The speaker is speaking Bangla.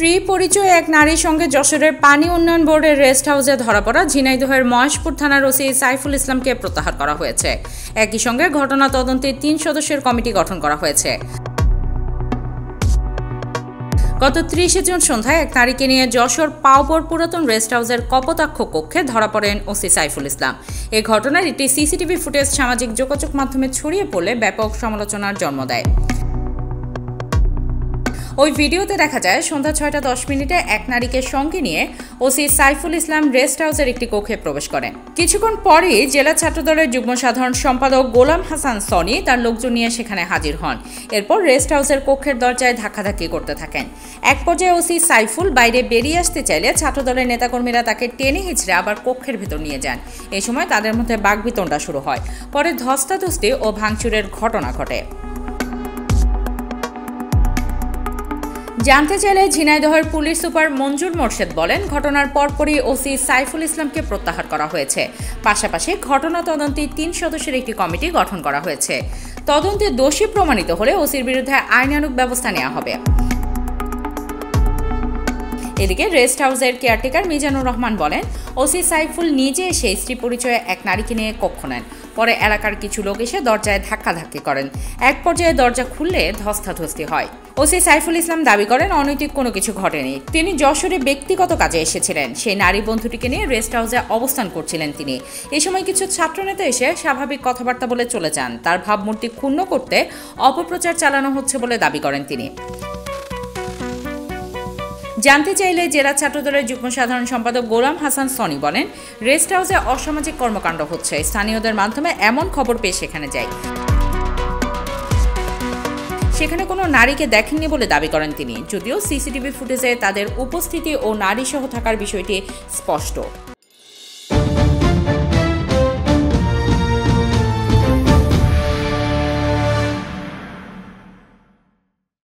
স্ত্রী পরিচয়ে এক নারীর সঙ্গে যশোরের পানি উন্নয়ন বোর্ডের রেস্ট হাউসে ধরা পড়া ঝিনাইদহের মহেশপুর থানার ওসি সাইফুল ইসলামকে প্রত্যাহার করা হয়েছে। একই সঙ্গে ঘটনা তদন্তে 3 সদস্যের কমিটি গঠন করা হয়েছে। গত 30 জুন সন্ধ্যায় এক নারীকে নিয়ে যশোর পাওপর পুরাতন রেস্ট হাউসের কপোতাক্ষ কক্ষে ধরা পড়েন ওসি সাইফুল ইসলাম। এই ঘটনার একটি সিসিটিভি ফুটেজ সামাজিক যোগাযোগ মাধ্যমে ছড়িয়ে পড়লে ব্যাপক সমালোচনার জন্ম দেয়। ওই ভিডিওতে দেখা যায় সন্ধ্যা 6:10 এক নারীকে সঙ্গে নিয়ে ওসি সাইফুল ইসলাম রেস্ট হাউসের একটি কক্ষে প্রবেশ করেন। কিছুক্ষণ পরেই জেলা ছাত্রদলের যুগ্ম সাধারণ সম্পাদক গোলাম হাসান সনি তার লোকজন নিয়ে সেখানে হাজির হন। এরপর রেস্ট হাউসের কক্ষের দরজায় ধাক্কাধাক্কি করতে থাকেন। এক পর্যায়ে ওসি সাইফুল বাইরে বেরিয়ে আসতে চাইলে ছাত্রদলের নেতাকর্মীরা তাকে টেনে হিঁচড়ে আবার কক্ষের ভেতর নিয়ে যান। এই সময় তাদের মধ্যে বাকবিতণ্ডা শুরু হয়। পরে ধস্তাধস্তি ও ভাঙচুরের ঘটনা ঘটে। জানতে চাইলে ঝিনাইদহের পুলিশ সুপার মঞ্জুর মোর্শেদ বলেন, ঘটনার পরপরই ওসি সাইফুল ইসলামকে প্রত্যাহার করা হয়েছে। পাশাপাশি ঘটনা তদন্তে 3 সদস্যের একটি কমিটি গঠন করা হয়েছে। তদন্তে দোষী প্রমাণিত হলে ওসির বিরুদ্ধে আইনানুগ ব্যবস্থা নেওয়া হবে। এদিকে রেস্ট হাউসের কেয়ারটেকার মিজানুর রহমান বলেন, ওসি সাইফুল নিজে এসে স্ত্রী পরিচয়ে এক নারীকে নিয়ে কক্ষ নেন। পরে এলাকার কিছু লোক এসে দরজায় ধাক্কাধাক্কি করেন। এক পর্যায়ে দরজা খুললে ধস্তাধস্তি হয়। ওসি সাইফুল ইসলাম দাবি করেন, অনৈতিক কোনো কিছু ঘটেনি। তিনি যশোরে ব্যক্তিগত কাজে এসেছিলেন। সেই নারী বন্ধুটিকে নিয়ে রেস্ট হাউসে অবস্থান করছিলেন তিনি। এই সময় কিছু ছাত্রনেতা এসে স্বাভাবিক কথাবার্তা বলে চলে যান। তার ভাবমূর্তি ক্ষুণ্ণ করতে অপপ্রচার চালানো হচ্ছে বলে দাবি করেন তিনি। জানতে চাইলে জেলা ছাত্রদলের যুগ্ম সাধারণ সম্পাদক গোলাম হাসান সনি বলেন, রেস্ট হাউসে অসামাজিক কর্মকাণ্ড হচ্ছে। স্থানীয়দের মাধ্যমে এমন খবর পেয়ে সেখানে যায়। সেখানে কোনো নারীকে দেখেননি বলে দাবি করেন তিনি, যদিও সিসিটিভি ফুটেজে তাদের উপস্থিতি ও নারী সহ থাকার বিষয়টি স্পষ্ট।